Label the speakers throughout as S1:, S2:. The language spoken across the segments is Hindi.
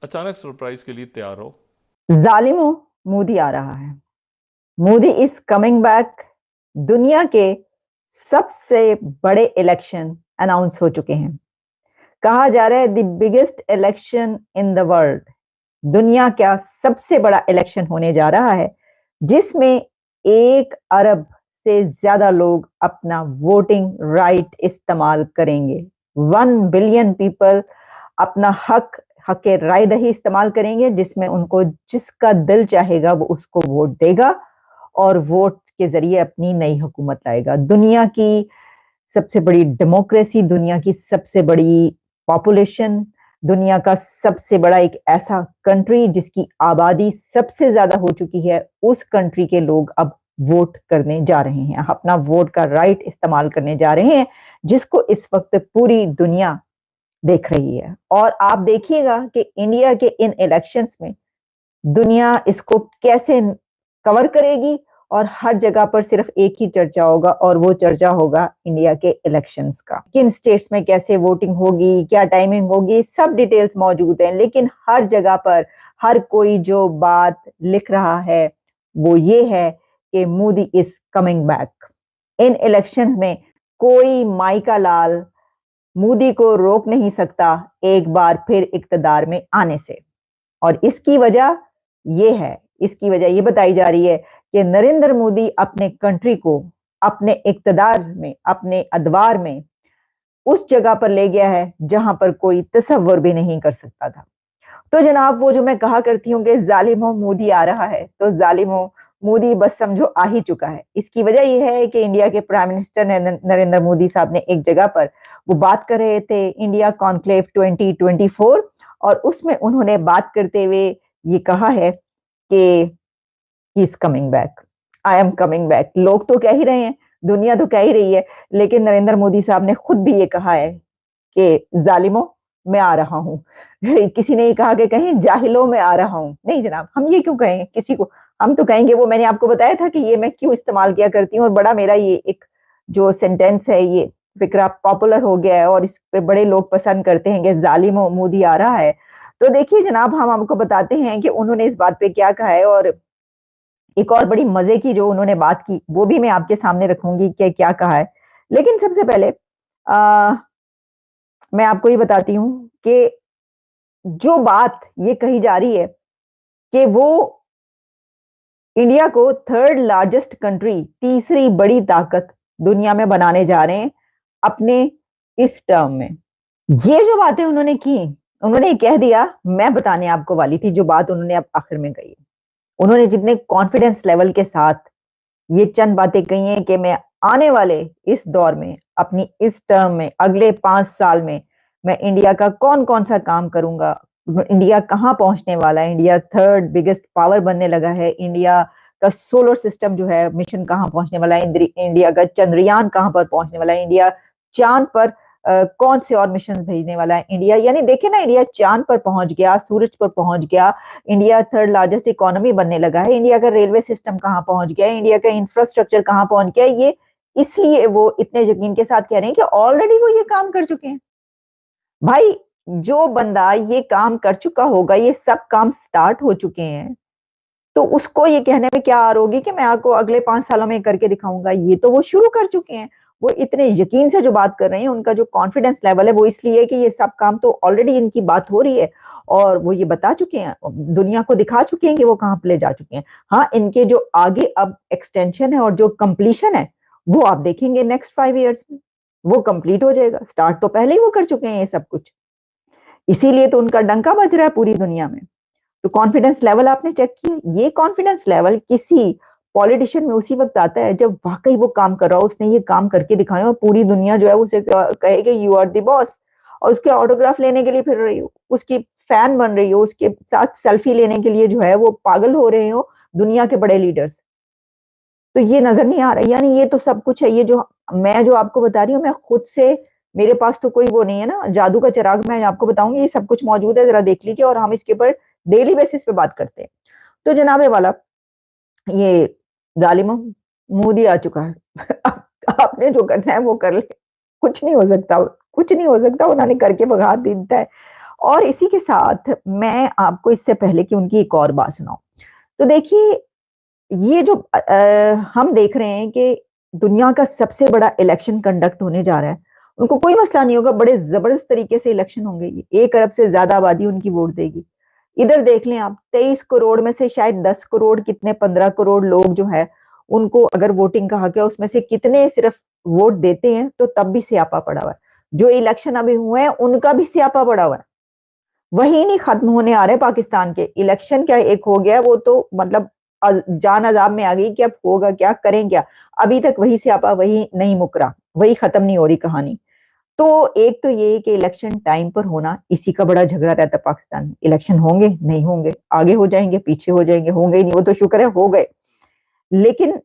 S1: अचानक सरप्राइज के लिए तैयार हो।
S2: जालिमों, मोदी आ रहा है। Modi is coming back. दुनिया के सबसे बड़े इलेक्शन अनाउंस हो चुके हैं। कहा जा रहा है the biggest election in the world. दुनिया का सबसे बड़ा इलेक्शन होने जा रहा है, जिसमें 1 अरब से ज्यादा लोग अपना वोटिंग राइट इस्तेमाल करेंगे। 1 बिलियन पीपल अपना हक राय दही इस्तेमाल करेंगे, जिसमें उनको जिसका दिल चाहेगा वो उसको वोट देगा और वोट के जरिए अपनी नई हुकूमत लाएगा। दुनिया की सबसे बड़ी डेमोक्रेसी, दुनिया की सबसे बड़ी पॉपुलेशन, दुनिया का सबसे बड़ा एक ऐसा कंट्री जिसकी आबादी सबसे ज्यादा हो चुकी है, उस कंट्री के लोग अब वोट करने जा रहे हैं, अपना वोट का राइट इस्तेमाल करने जा रहे हैं, जिसको इस वक्त पूरी दुनिया देख रही है। और आप देखिएगा कि इंडिया के इन इलेक्शंस में दुनिया इसको कैसे कवर करेगी, और हर जगह पर सिर्फ एक ही चर्चा होगा, और वो चर्चा होगा इंडिया के इलेक्शंस का। किन स्टेट्स में कैसे वोटिंग होगी, क्या टाइमिंग होगी, सब डिटेल्स मौजूद हैं। लेकिन हर जगह पर हर कोई जो बात लिख रहा है वो ये है कि Modi is coming back. In elections में कोई माई का लाल मोदी को रोक नहीं सकता एक बार फिर इक्तदार में आने से। और इसकी वजह ये बताई जा रही है कि नरेंद्र मोदी अपने कंट्री को अपने इक्तदार में, अपने अदवार में उस जगह पर ले गया है जहां पर कोई तसव्वुर भी नहीं कर सकता था। तो जनाब, वो जो मैं कहा करती हूँ कि जालिमों मोदी आ रहा है, तो जालिमों मोदी बस समझो आ ही चुका है। इसकी वजह यह है कि इंडिया के प्राइम मिनिस्टर नरेंद्र मोदी साहब ने एक जगह पर वो बात कर रहे थे, इंडिया कॉन्क्लेव 2024, और उसमें उन्होंने बात करते हुए ये कहा है कि he is coming back, I am coming back. लोग तो कह ही रहे हैं, दुनिया तो कह ही रही है, लेकिन नरेंद्र मोदी साहब ने खुद भी ये कहा है कि जालिमों मैं आ रहा हूं। किसी ने ये कहा कि कहीं जाहिलों में आ रहा हूं, नहीं जनाब, हम ये क्यों कहें किसी को। हम तो कहेंगे, वो मैंने आपको बताया था कि ये मैं क्यों इस्तेमाल किया करती हूँ, और बड़ा मेरा ये एक जो सेंटेंस है, ये फिक्रा पॉपुलर हो गया है और इस पे बड़े लोग पसंद करते हैं कि जालिमों मोदी आ रहा है। तो देखिए जनाब, हम आपको बताते हैं कि उन्होंने इस बात पे क्या कहा है, और एक और बड़ी मजे की जो उन्होंने बात की वो भी मैं आपके सामने रखूंगी कि क्या कहा है। लेकिन सबसे पहले आ, मैं आपको ये बताती हूँ कि जो बात ये कही जा रही है कि वो इंडिया को थर्ड लार्जेस्ट कंट्री, तीसरी बड़ी ताकत दुनिया में बनाने जा रहे हैं अपने इस टर्म में। ये जो बातें उन्होंने की, उन्होंने कह दिया, मैं बताने आपको वाली थी जो बात उन्होंने अब आखिर में कही। उन्होंने जितने कॉन्फिडेंस लेवल के साथ ये चंद बातें कही हैं कि मैं आने वाले इस दौर में, अपनी इस टर्म में, अगले 5 साल में मैं इंडिया का कौन कौन सा काम करूंगा, इंडिया कहाँ पहुंचने वाला है, इंडिया थर्ड बिगेस्ट पावर बनने लगा है, इंडिया का सोलर सिस्टम जो है मिशन कहाँ पहुंचने वाला है, इंडिया का चंद्रयान कहाँ पर पहुंचने वाला है, इंडिया चांद पर कौन से और मिशन भेजने वाला है इंडिया। यानी देखे ना, इंडिया चांद पर पहुंच गया, सूरज पर पहुंच गया, इंडिया थर्ड लार्जेस्ट इकोनॉमी बनने लगा है, इंडिया का रेलवे सिस्टम कहाँ पहुंच गया, इंडिया का इंफ्रास्ट्रक्चर कहाँ पहुंच गया। ये इसलिए वो इतने यकीन के साथ कह रहे हैं कि ऑलरेडी वो ये काम कर चुके हैं। भाई, जो बंदा ये काम कर चुका होगा, ये सब काम स्टार्ट हो चुके हैं, तो उसको ये कहने में क्या आर होगी कि मैं आपको अगले 5 सालों में करके दिखाऊंगा। ये तो वो शुरू कर चुके हैं। वो इतने यकीन से जो बात कर रहे हैं, उनका जो कॉन्फिडेंस लेवल है वो इसलिए है कि ये सब काम तो ऑलरेडी इनकी बात हो रही है, और वो ये बता चुके हैं, दुनिया को दिखा चुके हैं कि वो कहाँ पे ले जा चुके हैं। हाँ, इनके जो आगे अब एक्सटेंशन है और जो कंप्लीशन है, वो आप देखेंगे नेक्स्ट 5 ईयर्स में वो कंप्लीट हो जाएगा। स्टार्ट तो पहले ही वो कर चुके हैं ये सब कुछ, इसीलिए तो उनका डंका बज रहा है पूरी दुनिया में। तो कॉन्फिडेंस लेवल आपने चेक किया, ये कॉन्फिडेंस लेवल किसी पॉलिटिशियन में उसी वक्त आता है जब वाकई वो काम कर रहा हो, उसने ये काम करके दिखाया और पूरी दुनिया जो है उसे कहेगी यू आर द बॉस, और उसके ऑटोग्राफ लेने के लिए फिर रही हो, उसकी फैन बन रही हो, उसके साथ सेल्फी लेने के लिए जो है वो पागल हो रहे हो दुनिया के बड़े लीडर्स। तो ये नजर नहीं आ रहा, यानी ये तो सब कुछ है। ये जो मैं जो आपको बता रही हूँ, मैं खुद से, मेरे पास तो कोई वो नहीं है ना जादू का चिराग, मैं आपको बताऊंगी ये सब कुछ मौजूद है, जरा देख लीजिए, और हम इसके ऊपर डेली बेसिस पे बात करते हैं। तो जनाबे वाला, ये जालिम मोदी आ चुका है। अब आपने जो करना है वो कर ले, कुछ नहीं हो सकता, कुछ नहीं हो सकता, उन्होंने करके भगा देता है। और इसी के साथ मैं आपको इससे पहले कि उनकी एक और बात सुनाऊँ, तो देखिए ये जो हम देख रहे हैं कि दुनिया का सबसे बड़ा इलेक्शन कंडक्ट होने जा रहा है, उनको कोई मसला नहीं होगा, बड़े ज़बरदस्त तरीके से इलेक्शन होंगे ये, 1 अरब से ज़्यादा आबादी उनकी वोट देगी। इधर देख लें आप 23 करोड़ में से शायद 10 करोड़ कितने 15 करोड़ लोग जो है, उनको अगर वोटिंग का हक है, उसमें से कितने सिर्फ वोट देते हैं, तो तब भी स्यापा पड़ा हुआ है। जो इलेक्शन अभी हुए हैं, उनका भी स्यापा पड़ा हुआ है। वही नहीं खत्म होने आ रहे पाकिस्तान के इलेक्शन, क्या एक हो गया वो तो मतलब जान अजाब में आ गई कि अब होगा क्या, करें क्या। अभी तक वही स्यापा, वही नहीं मुकरा, वही खत्म नहीं हो रही कहानी। तो एक तो ये कि इलेक्शन टाइम पर होना, इसी का बड़ा झगड़ा रहता है पाकिस्तान में। इलेक्शन होंगे नहीं होंगे, आगे हो जाएंगे पीछे हो जाएंगे, होंगे ही नहीं, वो तो शुक्र है हो गए। लेकिन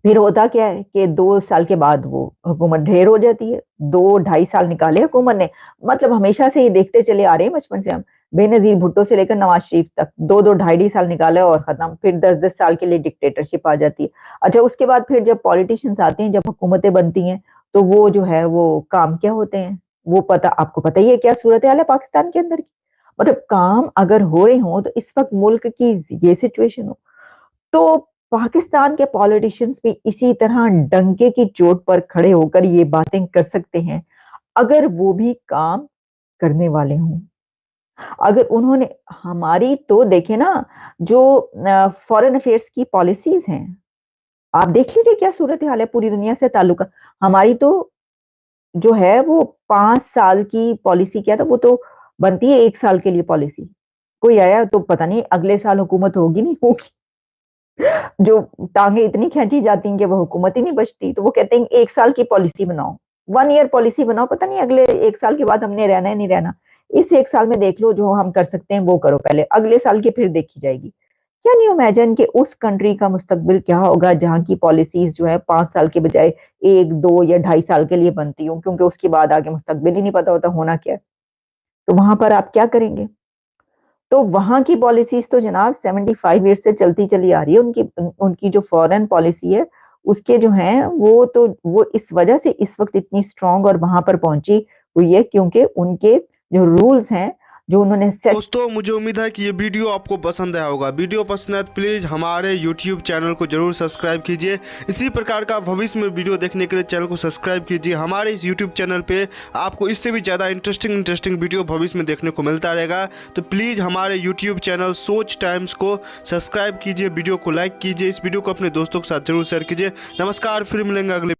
S2: फिर होता क्या है कि 2 साल के बाद वो हुकूमत ढेर हो जाती है। 2 ढाई साल निकाले हुकूमत ने, मतलब हमेशा से ये देखते चले आ रहे हैं बचपन से हम, बेनज़ीर भुट्टो से लेकर नवाज शरीफ तक 2-2 ढाई-ढाई साल निकाले और खत्म। फिर 10-10 साल के लिए डिक्टेटरशिप आ जाती है। अच्छा, उसके बाद फिर जब पॉलिटिशियंस आते हैं, जब हुकूमतें बनती हैं, तो वो जो है वो काम क्या होते हैं, वो पता आपको पता ही है क्या सूरत-ए-हाल है पाकिस्तान के अंदर की। मतलब काम अगर हो रहे हों तो इस वक़्त मुल्क की ये सिचुएशन हो, तो पाकिस्तान के पॉलिटिशियंस भी इसी तरह डंके की चोट पर खड़े होकर ये बातें कर सकते हैं, अगर वो भी काम करने वाले हों। अगर उन्होंने हमारी तो देखें ना, जो फॉरेन अफेयर्स की पॉलिसीज़ हैं, आप देख लीजिए क्या सूरत-ए-हाल है पूरी दुनिया से ताल्लुक। हमारी तो जो है वो 5 साल की पॉलिसी, क्या था वो तो बनती है 1 साल के लिए पॉलिसी। कोई आया तो पता नहीं अगले साल हुकूमत होगी नहीं होगी। जो टांगे इतनी खींची जाती हैं कि वो हुकूमत ही नहीं बचती, तो वो कहते हैं 1 साल की पॉलिसी बनाओ, 1 ईयर पॉलिसी बनाओ, पता नहीं अगले 1 साल के बाद हमने रहना है नहीं रहना। इस 1 साल में देख लो जो हम कर सकते हैं वो करो पहले, अगले साल की फिर देखी जाएगी। कैन यू इमेजिन कि उस कंट्री का मुस्तकबिल क्या होगा जहाँ की पॉलिसीज़ जो है 5 साल के बजाय 1, 2 या ढाई साल के लिए बनती हों, क्योंकि उसके बाद आगे मुस्तकबिल ही नहीं पता होता होना क्या है। तो वहाँ पर आप क्या करेंगे? तो वहाँ की पॉलिसीज़ तो जनाब 75 ईयर्स से चलती चली आ रही है। उनकी जो फॉरेन पॉलिसी है, उसके जो हैं वो इस वजह से इस वक़्त इतनी स्ट्रॉन्ग और वहाँ पर पहुँची हुई है, क्योंकि उनके जो रूल्स हैं, जो उन्होंने सेट।
S3: दोस्तों, मुझे उम्मीद है कि ये वीडियो आपको पसंद आया होगा। वीडियो पसंद है तो प्लीज़ हमारे YouTube चैनल को जरूर सब्सक्राइब कीजिए। इसी प्रकार का भविष्य में वीडियो देखने के लिए चैनल को सब्सक्राइब कीजिए। हमारे इस YouTube चैनल पे आपको इससे भी ज़्यादा इंटरेस्टिंग वीडियो भविष्य में देखने को मिलता रहेगा। तो प्लीज़ हमारे YouTube चैनल सोच टाइम्स को सब्सक्राइब कीजिए, वीडियो को लाइक कीजिए, इस वीडियो को अपने दोस्तों के साथ जरूर शेयर कीजिए। नमस्कार, फिर मिलेंगे अगले